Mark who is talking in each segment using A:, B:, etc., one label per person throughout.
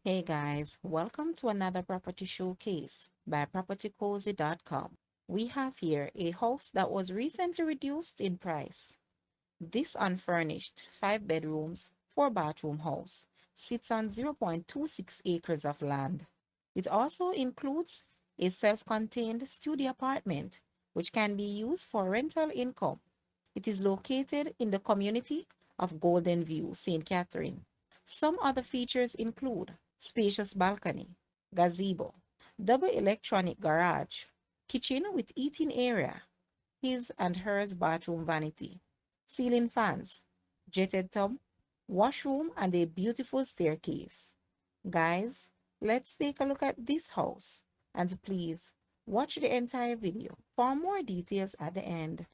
A: Hey guys, welcome to another property showcase by propertycozy.com. We have here a house that was recently reduced in price. This unfurnished 5 bedrooms, 4 bathroom house sits on 0.26 acres of land. It also includes a self-contained studio apartment which can be used for rental income. It is located in the community of Golden View, St. Catherine. Some other features include spacious balcony, gazebo, double electronic garage, kitchen with eating area, his and hers bathroom vanity, ceiling fans, jetted tub, washroom, and a beautiful staircase. Guys, let's take a look at this house and please watch the entire video for more details at the end.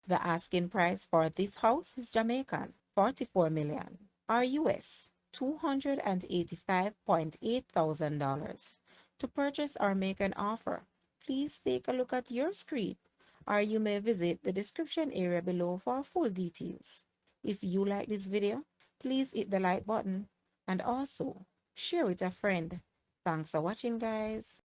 A: The asking price for this house is Jamaican, 44 million, or US, $285,800. To purchase or make an offer, please take a look at your screen, or you may visit the description area below for full details. If you like this video, please hit the like button and also share with a friend. Thanks for watching, guys.